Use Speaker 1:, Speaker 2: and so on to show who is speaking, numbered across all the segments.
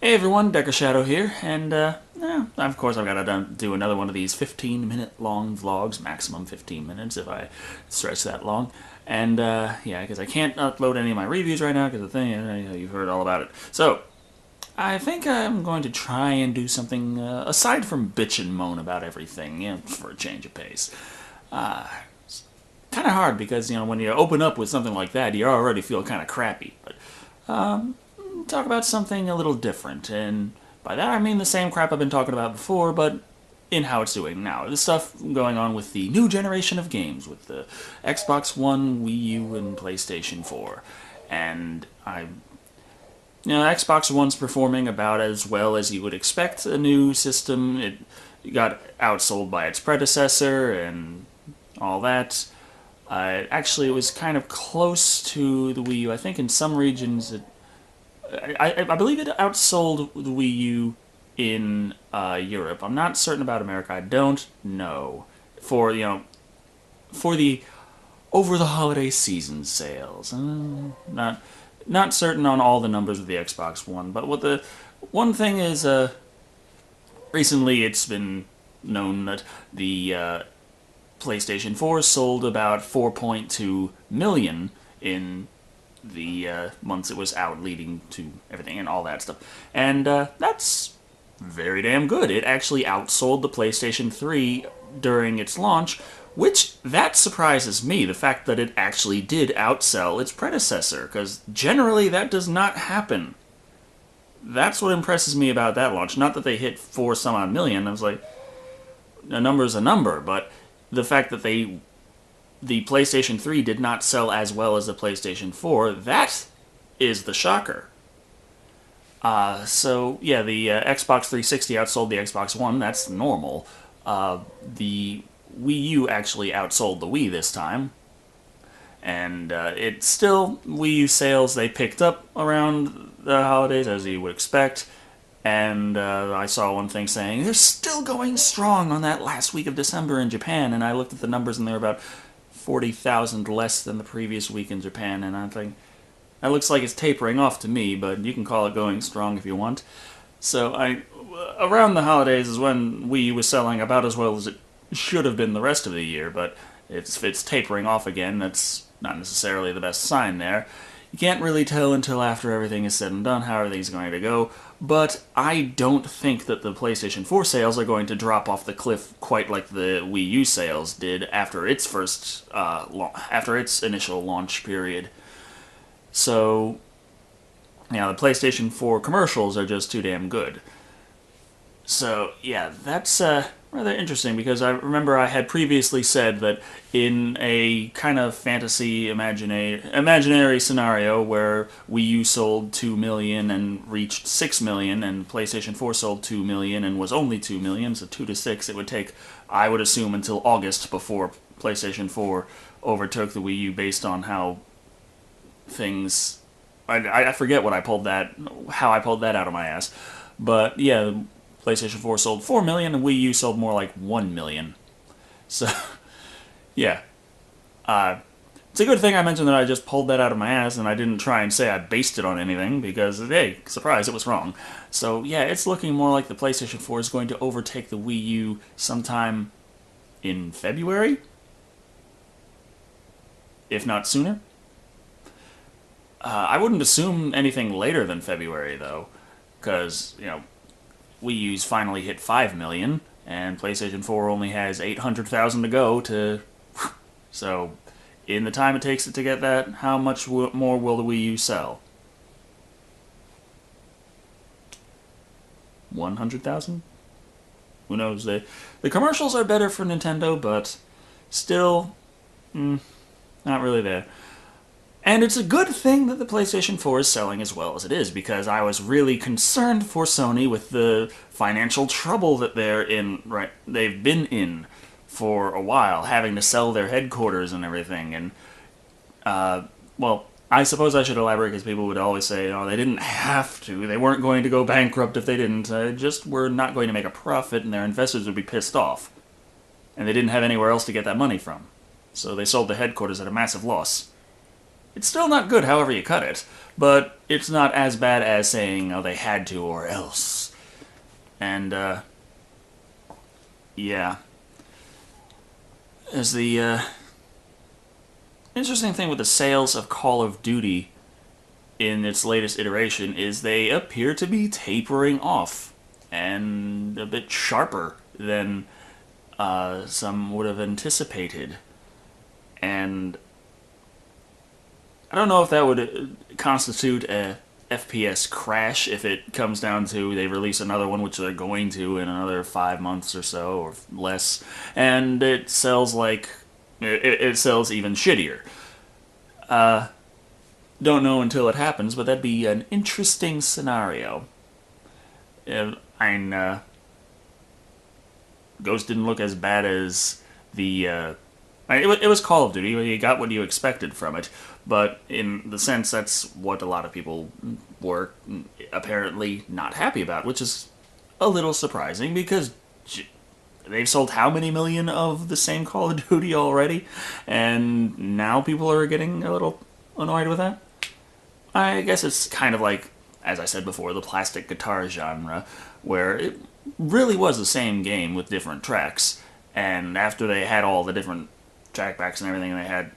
Speaker 1: Hey everyone, Decker Shadow here, and of course I've got to do another one of these 15-minute long vlogs, maximum 15 minutes if I stretch that long. And yeah, because I can't upload any of my reviews right now because the thing, you've heard all about it. So, I think I'm going to try and do something aside from bitch and moan about everything, for a change of pace. It's kind of hard because, when you open up with something like that, you already feel kind of crappy. But talk about something a little different, and by that I mean the same crap I've been talking about before, but in how it's doing now. The stuff going on with the new generation of games, with the Xbox One, Wii U, and PlayStation 4. And Xbox One's performing about as well as you would expect a new system. It got outsold by its predecessor and all that. Actually, it was kind of close to the Wii U. I think in some regions I believe it outsold the Wii U in Europe. I'm not certain about America. I don't know. For the over the holiday season sales. Not certain on all the numbers of the Xbox One, but what the one thing is, recently it's been known that the PlayStation 4 sold about 4.2 million in the months it was out, leading to everything and all that stuff. And that's very damn good. It actually outsold the PlayStation 3 during its launch, which that surprises me, the fact that it actually did outsell its predecessor, because generally that does not happen. That's what impresses me about that launch. Not that they hit 4 some odd million. I was like, a number's a number, but the fact that the PlayStation 3 did not sell as well as the PlayStation 4, that is the shocker. So, yeah, the Xbox 360 outsold the Xbox One, that's normal. The Wii U actually outsold the Wii this time. And it's still, Wii U sales, they picked up around the holidays, as you would expect. And I saw one thing saying, they're still going strong on that last week of December in Japan. And I looked at the numbers and they were about 40,000 less than the previous week in Japan, and I think that looks like it's tapering off to me, but you can call it going strong if you want. So around the holidays is when Wii U was selling about as well as it should have been the rest of the year, but if it's tapering off again, that's not necessarily the best sign there. You can't really tell until after everything is said and done how everything's going to go, but I don't think that the PlayStation 4 sales are going to drop off the cliff quite like the Wii U sales did after its after its initial launch period. So, yeah, the PlayStation 4 commercials are just too damn good. So, yeah, that's rather interesting, because I remember I had previously said that in a kind of fantasy imaginary scenario where Wii U sold 2 million and reached 6 million, and PlayStation 4 sold 2 million and was only 2 million, so 2 to 6, it would take, I would assume, until August before PlayStation 4 overtook the Wii U, based on how things... I forget how I pulled that out of my ass. But, yeah, PlayStation 4 sold 4 million, and Wii U sold more like 1 million. So, yeah. It's a good thing I mentioned that I just pulled that out of my ass, and I didn't try and say I based it on anything, because, hey, surprise, it was wrong. So, yeah, it's looking more like the PlayStation 4 is going to overtake the Wii U sometime in February? If not sooner? I wouldn't assume anything later than February, though, because, Wii U's finally hit 5 million, and PlayStation 4 only has 800,000 to go to... So, in the time it takes it to get that, how much more will the Wii U sell? 100,000? Who knows? The commercials are better for Nintendo, but still, not really there. And it's a good thing that the PlayStation 4 is selling as well as it is, because I was really concerned for Sony with the financial trouble that they've been in for a while, having to sell their headquarters and everything. And, well, I suppose I should elaborate, because people would always say, they didn't have to, they weren't going to go bankrupt if they didn't, they just were not going to make a profit, and their investors would be pissed off. And they didn't have anywhere else to get that money from. So they sold the headquarters at a massive loss. It's still not good however you cut it, but it's not as bad as saying, oh, they had to or else. And, yeah. There's the, interesting thing with the sales of Call of Duty in its latest iteration is they appear to be tapering off and a bit sharper than some would have anticipated. And I don't know if that would constitute a FPS crash if it comes down to they release another one, which they're going to in another 5 months or so or less, and it sells like it sells even shittier. Don't know until it happens, but that'd be an interesting scenario. Ghost didn't look as bad as the. It was Call of Duty. You got what you expected from it, but in the sense that's what a lot of people were apparently not happy about, which is a little surprising because they've sold how many million of the same Call of Duty already, and now people are getting a little annoyed with that. I guess it's kind of like, as I said before, the plastic guitar genre, where it really was the same game with different tracks, and after they had all the different track backs and everything, they had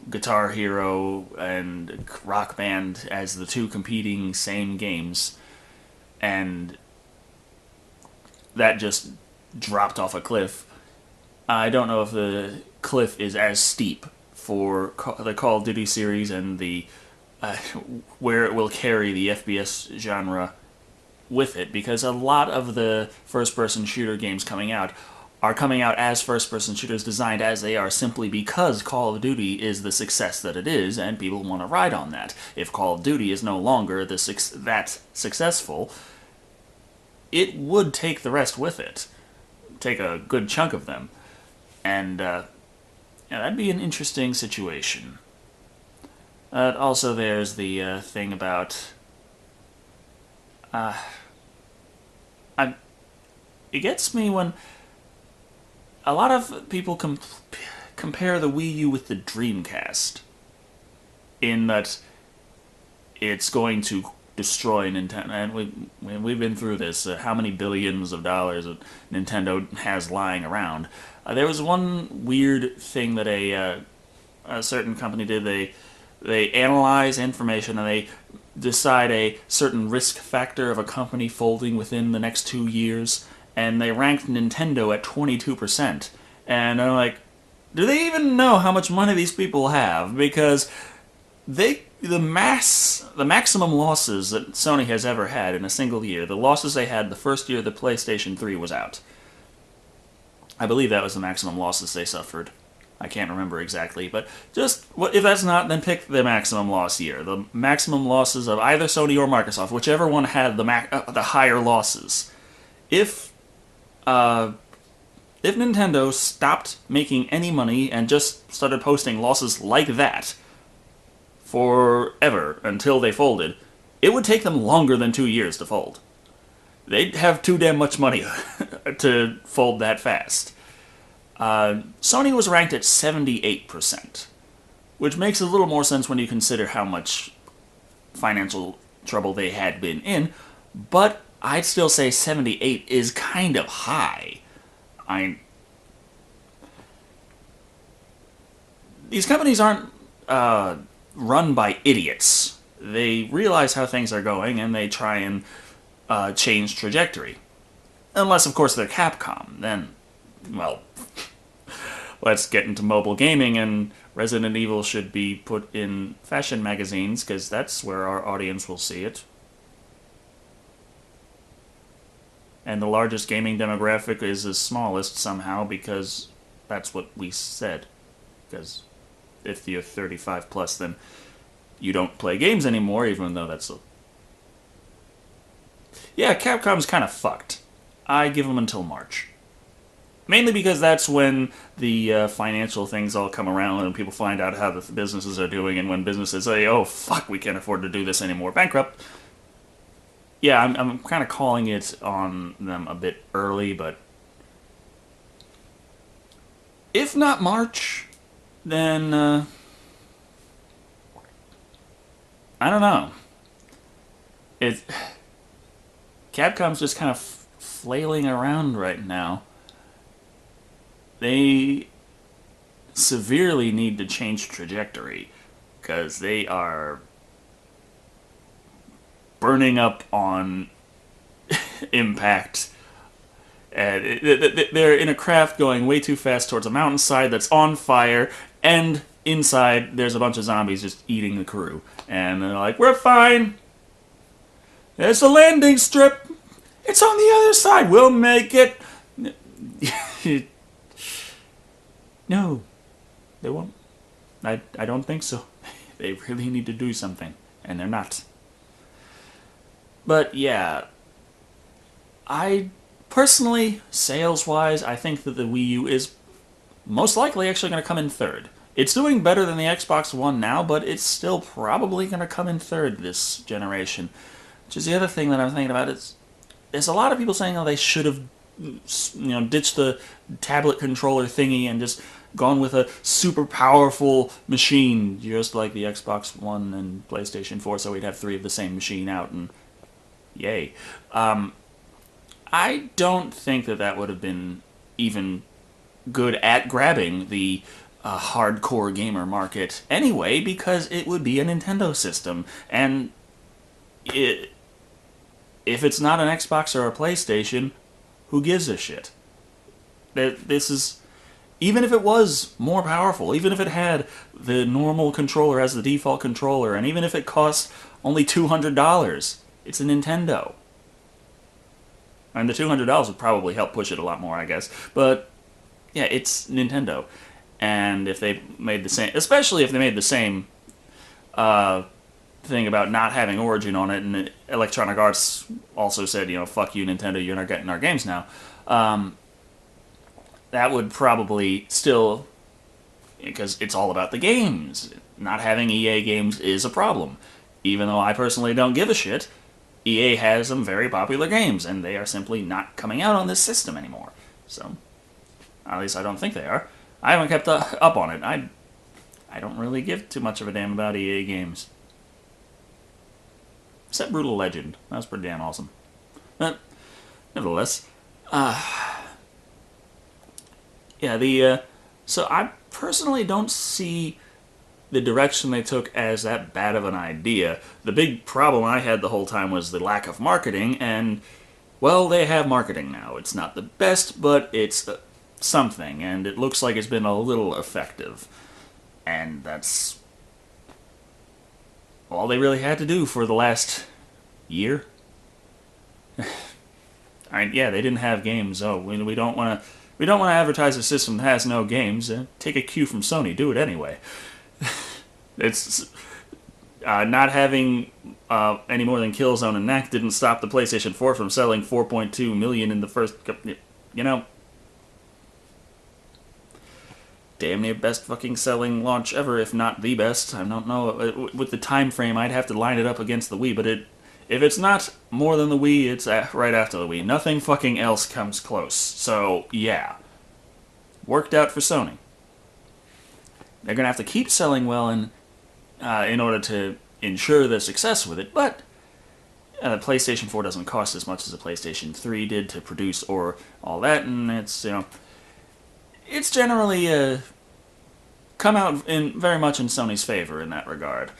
Speaker 1: Guitar Hero and Rock Band as the two competing same games, and that just dropped off a cliff. I don't know if the cliff is as steep for the Call of Duty series and the where it will carry the FPS genre with it, because a lot of the first-person shooter games coming out are coming out as first-person shooters designed as they are simply because Call of Duty is the success that it is, and people want to ride on that. If Call of Duty is no longer that successful, it would take the rest with it. Take a good chunk of them. And, yeah, that'd be an interesting situation. Also, there's the thing about... it gets me when a lot of people compare the Wii U with the Dreamcast, in that it's going to destroy Nintendo. And we've been through this. How many billions of dollars Nintendo has lying around? There was one weird thing that a certain company did. They analyze information and they decide a certain risk factor of a company folding within the next 2 years, and they ranked Nintendo at 22%. And I'm like, do they even know how much money these people have? Because the maximum losses that Sony has ever had in a single year, the losses they had the first year the PlayStation 3 was out. I believe that was the maximum losses they suffered. I can't remember exactly, but just, if that's not, then pick the maximum loss year. The maximum losses of either Sony or Microsoft, whichever one had the higher losses. If Nintendo stopped making any money and just started posting losses like that forever until they folded, it would take them longer than 2 years to fold. They'd have too damn much money to fold that fast. Sony was ranked at 78%, which makes a little more sense when you consider how much financial trouble they had been in, but I'd still say 78 is kind of high. These companies aren't run by idiots. They realize how things are going, and they try and change trajectory. Unless, of course, they're Capcom. Then, well... let's get into mobile gaming, and Resident Evil should be put in fashion magazines, because that's where our audience will see it. And the largest gaming demographic is the smallest somehow, because that's what we said. Because if you're 35 plus, then you don't play games anymore, even though that's a... Yeah, Capcom's kind of fucked. I give them until March. Mainly because that's when the financial things all come around and people find out how the businesses are doing, and when businesses say, oh, fuck, we can't afford to do this anymore, bankrupt. Yeah, I'm kind of calling it on them a bit early, but if not March, then I don't know. It Capcom's just kind of flailing around right now. They severely need to change trajectory because they are burning up on impact. And they're in a craft going way too fast towards a mountainside that's on fire, and inside there's a bunch of zombies just eating the crew. And they're like, we're fine. There's a landing strip. It's on the other side. We'll make it. No, they won't. I don't think so. They really need to do something, and they're not. But yeah, I personally, sales-wise, I think that the Wii U is most likely actually going to come in third. It's doing better than the Xbox One now, but it's still probably going to come in third this generation. Which is the other thing that I'm thinking about. There's a lot of people saying, oh, they should have, ditched the tablet controller thingy and just gone with a super powerful machine, just like the Xbox One and PlayStation 4, so we'd have 3 of the same machine out, and yay. I don't think that would have been even good at grabbing the hardcore gamer market anyway, because it would be a Nintendo system, and if it's not an Xbox or a PlayStation, who gives a shit? This is... Even if it was more powerful, even if it had the normal controller as the default controller, and even if it cost only $200, it's a Nintendo. And the $200 would probably help push it a lot more, I guess. But, yeah, it's Nintendo. And if they made the same... Especially if they made the same thing about not having Origin on it, and Electronic Arts also said, fuck you, Nintendo, you're not getting our games now. That would probably still... Because it's all about the games. Not having EA games is a problem. Even though I personally don't give a shit, EA has some very popular games, and they are simply not coming out on this system anymore. So, at least I don't think they are. I haven't kept up on it. I don't really give too much of a damn about EA games. Except Brutal Legend. That was pretty damn awesome. But, nevertheless, yeah, so I personally don't see the direction they took as that bad of an idea. The big problem I had the whole time was the lack of marketing, and, well, they have marketing now. It's not the best, but it's something, and it looks like it's been a little effective. And that's all they really had to do for the last year. Yeah, they didn't have games. Oh, we don't want to advertise a system that has no games. Take a cue from Sony. Do it anyway. It's not having any more than Killzone and Knack didn't stop the PlayStation 4 from selling 4.2 million in the first, damn near best fucking selling launch ever, if not the best. I don't know. With the time frame, I'd have to line it up against the Wii, but if it's not more than the Wii, it's right after the Wii. Nothing fucking else comes close. So, yeah. Worked out for Sony. They're going to have to keep selling well in order to ensure their success with it, but the PlayStation 4 doesn't cost as much as the PlayStation 3 did to produce or all that, and it's generally come out very much in Sony's favor in that regard.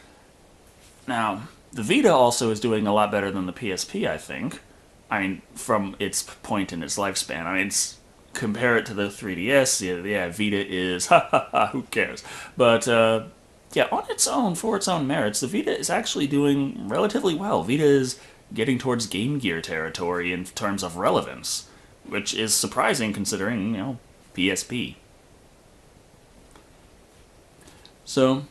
Speaker 1: Now, the Vita also is doing a lot better than the PSP, I think. From its point in its lifespan. Compare it to the 3DS, yeah, Vita is, who cares? But, yeah, on its own, for its own merits, the Vita is actually doing relatively well. Vita is getting towards Game Gear territory in terms of relevance, which is surprising considering, PSP. So,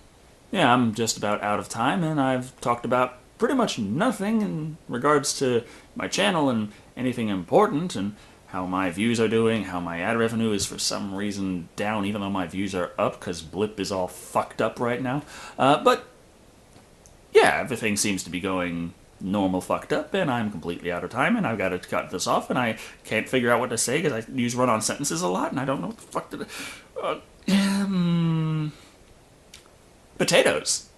Speaker 1: yeah, I'm just about out of time, and I've talked about pretty much nothing in regards to my channel and anything important, and how my views are doing, how my ad revenue is for some reason down, even though my views are up, because Blip is all fucked up right now. But, yeah, everything seems to be going normal fucked up, and I'm completely out of time, and I've got to cut this off, and I can't figure out what to say, because I use run-on sentences a lot, and I don't know what the fuck to... potatoes.